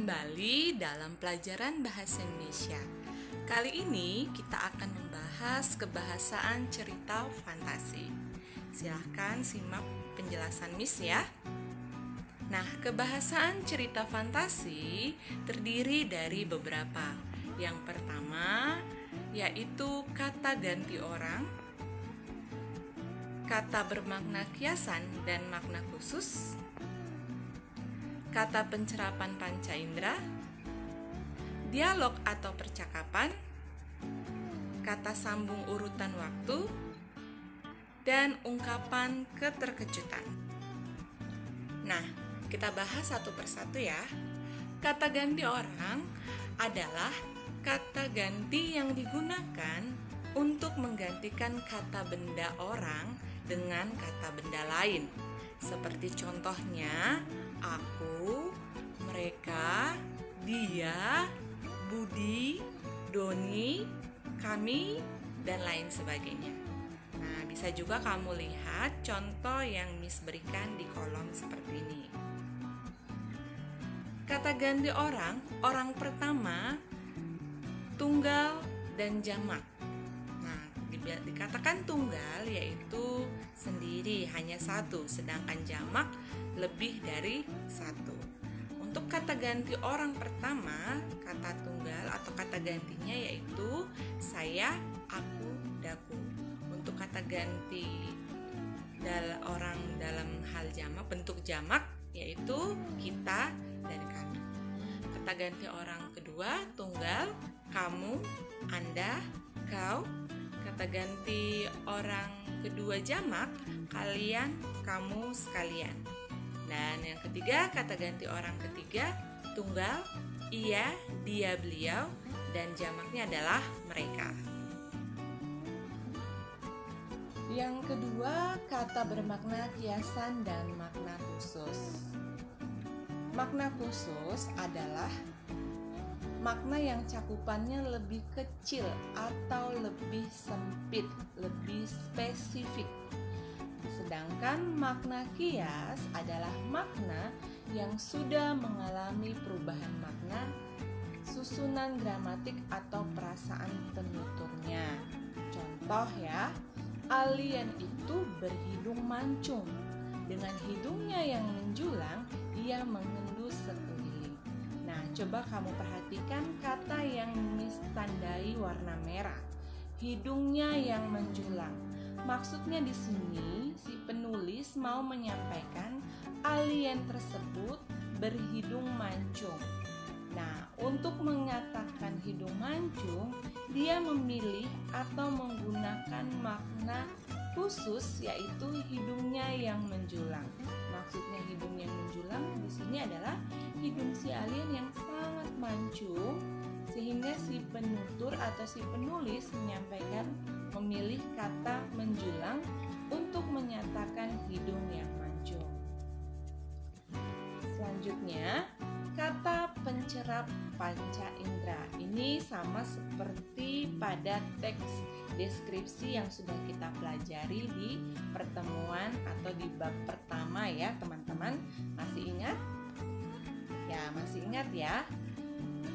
kembali dalam pelajaran bahasa Indonesia. Kali ini kita akan membahas kebahasaan cerita fantasi. Silahkan simak penjelasan Miss ya. Nah, kebahasaan cerita fantasi terdiri dari beberapa. Yang pertama yaitu kata ganti orang, kata bermakna kiasan dan makna khusus, kata pencerapan panca indera, dialog atau percakapan, kata sambung urutan waktu, dan ungkapan keterkejutan. Nah, kita bahas satu persatu ya. Kata ganti orang adalah kata ganti yang digunakan untuk menggantikan kata benda orang dengan kata benda lain. Seperti contohnya, aku, mereka, dia, Budi, Doni, kami, dan lain sebagainya. Nah, bisa juga kamu lihat contoh yang Miss berikan di kolom seperti ini. Kata ganti orang pertama, tunggal dan jamak. Nah, dikatakan tunggal yaitu sendiri hanya satu, sedangkan jamak lebih dari satu. Untuk kata ganti orang pertama, kata tunggal atau kata gantinya yaitu saya, aku, daku. Untuk kata ganti orang dalam hal jamak, bentuk jamak yaitu kita dan kami. Kata ganti orang kedua, tunggal, kamu, Anda, kau. Kata ganti orang kedua jamak, kalian, kamu, sekalian. Dan yang ketiga, kata ganti orang ketiga, tunggal, ia, dia, beliau, dan jamaknya adalah mereka. Yang kedua, kata bermakna kiasan dan makna khusus. Makna khusus adalah makna yang cakupannya lebih kecil atau lebih sempit, lebih spesifik. Sedangkan makna kias adalah makna yang sudah mengalami perubahan makna, susunan gramatik atau perasaan penuturnya. Contoh ya, alien itu berhidung mancung. Dengan hidungnya yang menjulang, ia mengendus sekeliling. Nah, coba kamu perhatikan kata yang Miss tandai warna merah. Hidungnya yang menjulang. Maksudnya di sini si penulis mau menyampaikan alien tersebut berhidung mancung. Nah, untuk mengatakan hidung mancung, dia memilih atau menggunakan makna khusus yaitu hidungnya yang menjulang. Maksudnya hidung yang menjulang di sini adalah hidung si alien yang sangat mancung sehingga si penutur atau si penulis menyampaikan memilih kata menjulang untuk menyatakan hidung yang mancung. Selanjutnya, kata pencerap panca indera. Ini sama seperti pada teks deskripsi yang sudah kita pelajari di pertemuan atau di bab pertama ya teman-teman. Masih ingat? Ya, masih ingat ya.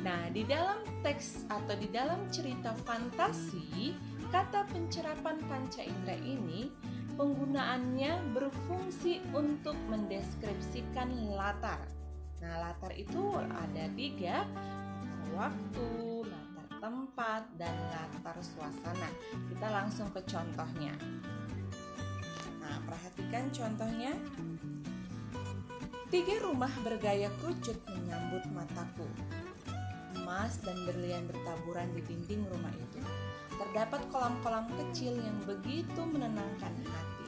Nah, di dalam teks atau di dalam cerita fantasi, kata pencerapan panca indera ini penggunaannya berfungsi untuk mendeskripsikan latar. Nah, latar itu ada 3, waktu, latar tempat, dan latar suasana. Kita langsung ke contohnya. Nah, perhatikan contohnya. 3 rumah bergaya kerucut menyambut mataku. Emas dan berlian bertaburan di dinding rumah itu. Terdapat kolam-kolam kecil yang begitu menenangkan hati.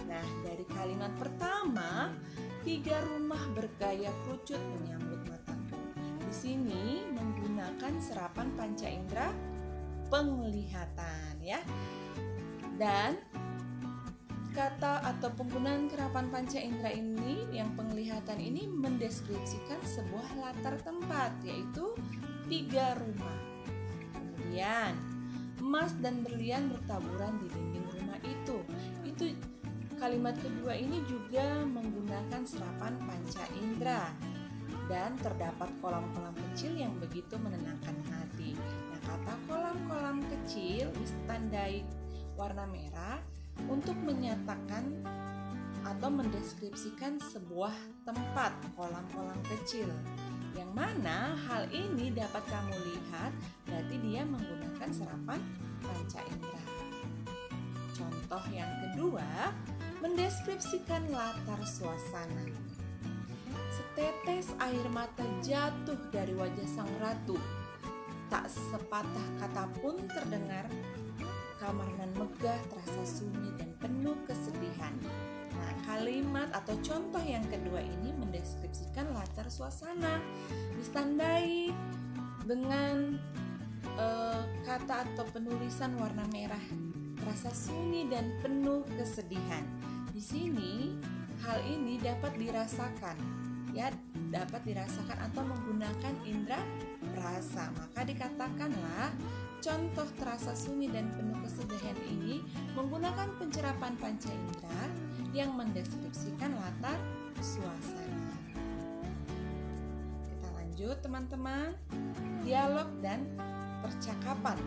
Nah, dari kalimat pertama, 3 rumah bergaya kerucut menyambut mataku. Di sini menggunakan serapan panca indera penglihatan ya. Dan kata atau penggunaan kerapan panca indera ini yang penglihatan ini mendeskripsikan sebuah latar tempat yaitu 3 rumah. Kemudian emas dan berlian bertaburan di dinding rumah itu. Kalimat kedua ini juga menggunakan serapan panca indera. dan terdapat kolam-kolam kecil yang begitu menenangkan hati. Nah, kata kolam-kolam kecil ditandai warna merah untuk menyatakan atau mendeskripsikan sebuah tempat kolam-kolam kecil. Yang mana hal ini dapat kamu lihat berarti dia menggunakan serapan panca indera. Contoh yang kedua, mendeskripsikan latar suasana. Setetes air mata jatuh dari wajah sang ratu. Tak sepatah kata pun terdengar. Kamar nan megah terasa sunyi dan penuh kesedihan. Nah, kalimat atau contoh yang kedua ini mendeskripsikan latar suasana. Ditandai dengan kata atau penulisan warna merah. Terasa sunyi dan penuh kesedihan. Di sini hal ini dapat dirasakan. Ya, dapat dirasakan atau menggunakan indera perasa. Maka dikatakanlah contoh terasa sunyi dan penuh kesedihan ini menggunakan pencerapan panca indera yang mendeskripsikan latar suasana. Kita lanjut teman-teman. Dialog dan percakapan.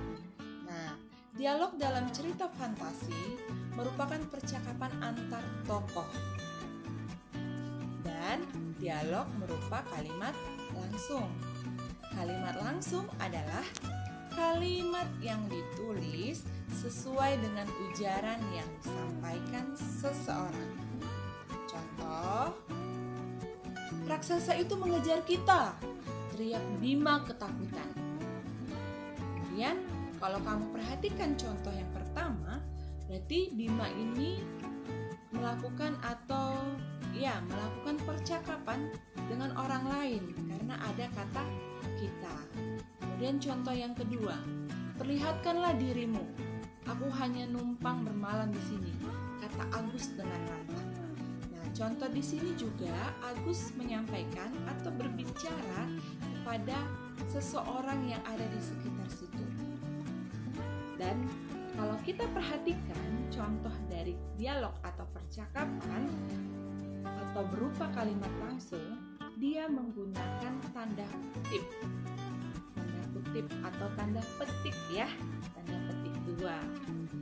Nah, dialog dalam cerita fantasi merupakan percakapan antar tokoh. Dan dialog merupakan kalimat langsung. Kalimat langsung adalah kalimat yang ditulis sesuai dengan ujaran yang disampaikan seseorang. Contoh, raksasa itu mengejar kita, teriak Bima ketakutan. Kemudian, kalau kamu perhatikan contoh yang pertama, berarti Bima ini melakukan percakapan dengan orang lain karena ada kata kita. Kemudian contoh yang kedua, perlihatkanlah dirimu. Aku hanya numpang bermalam di sini, kata Agus dengan lantang. Nah, contoh di sini juga Agus menyampaikan atau berbicara kepada seseorang yang ada di sekitar situ. Dan kalau kita perhatikan contoh dari dialog atau percakapan atau berupa kalimat langsung, dia menggunakan tanda kutip. Tanda kutip atau tanda petik ya, tanda petik 2.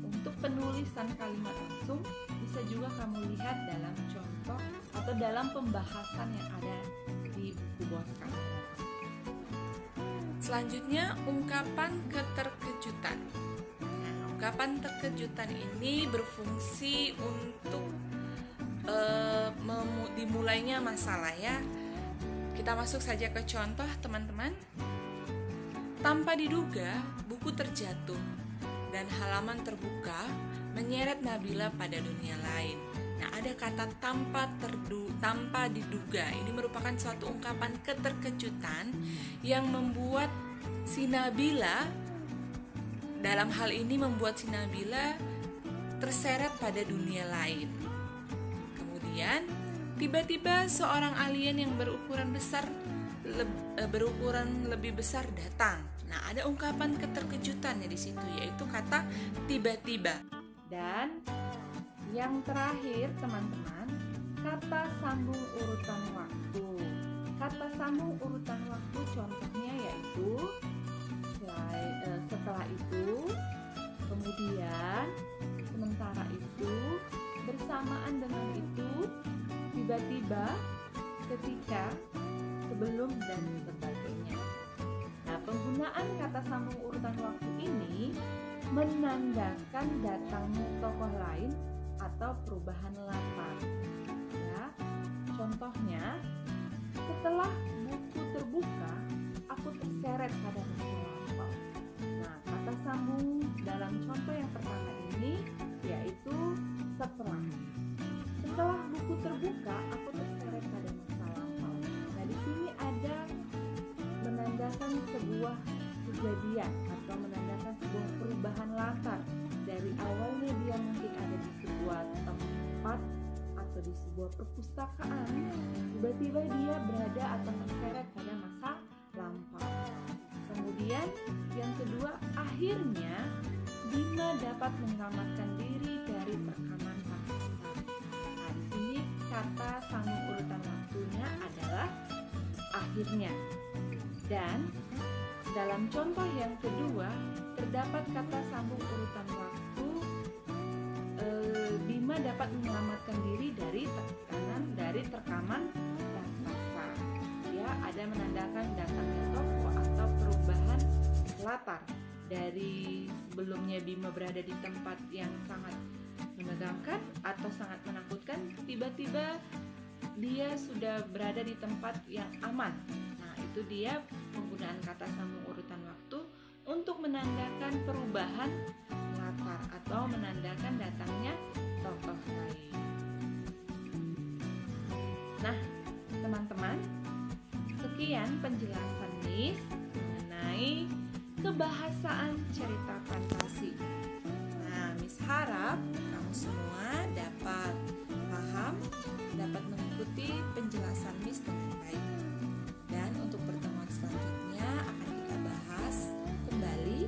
Untuk penulisan kalimat langsung bisa juga kamu lihat dalam contoh atau dalam pembahasan yang ada di buku bos kamu. Selanjutnya, ungkapan keterkejutan. Nah, ungkapan terkejutan ini berfungsi untuk dimulainya masalah ya. Kita masuk saja ke contoh teman-teman. Tanpa diduga, buku terjatuh dan halaman terbuka menyeret Nabila pada dunia lain. Nah, ada kata tanpa diduga. Ini merupakan suatu ungkapan keterkejutan yang membuat si Nabila, dalam hal ini membuat si Nabila terseret pada dunia lain. Kemudian tiba-tiba seorang alien yang berukuran lebih besar datang. Nah, ada ungkapan keterkejutannya di situ, yaitu kata tiba-tiba. Dan yang terakhir teman-teman, kata sambung urutan waktu. Kata sambung urutan waktu contohnya yaitu setelah itu, kemudian, sementara itu, bersamaan dengan itu, tiba-tiba, ketika, sebelum, dan sebagainya. Nah, penggunaan kata sambung urutan waktu ini menandakan datangnya tokoh lain atau perubahan latar. Ya, contohnya, setelah buku terbuka, aku terseret pada masa lampau. Nah, kata sambung dalam contoh yang pertama ini yaitu setelah. Setelah buku terbuka, aku terseret pada masa lampau. Nah, di sini ada menandakan sebuah kejadian atau menandakan sebuah perubahan latar. Dari awalnya dia mungkin ada di sebuah tempat atau di sebuah perpustakaan, tiba-tiba dia berada atau terseret pada masa lampau. Kemudian yang kedua, akhirnya Bima dapat menyelamatkan diri dari tekanan raksasa. Nah, di sini kata sambung urutan waktunya adalah akhirnya. Dan dalam contoh yang kedua, terdapat kata sambung urutan waktu. Bima dapat menyelamatkan diri dari terkaman raksasa. Ya, ada menandakan datangnya tokoh atau perubahan latar. Dari sebelumnya Bima berada di tempat yang sangat menegangkan atau sangat menakutkan, tiba-tiba dia sudah berada di tempat yang aman. Nah, itu dia penggunaan kata sambung urutan waktu untuk menandakan perubahan latar atau menandakan datangnya tokoh lain. Nah, teman-teman, sekian penjelasan Miss mengenai kebahasaan cerita fantasi. Nah, Miss harap kamu semua dapat paham, dapat mengikuti penjelasan Miss dengan baik. Dan untuk pertemuan selanjutnya akan kita bahas kembali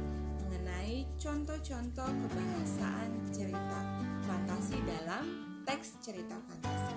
mengenai contoh-contoh kebahasaan cerita fantasi dalam teks cerita fantasi.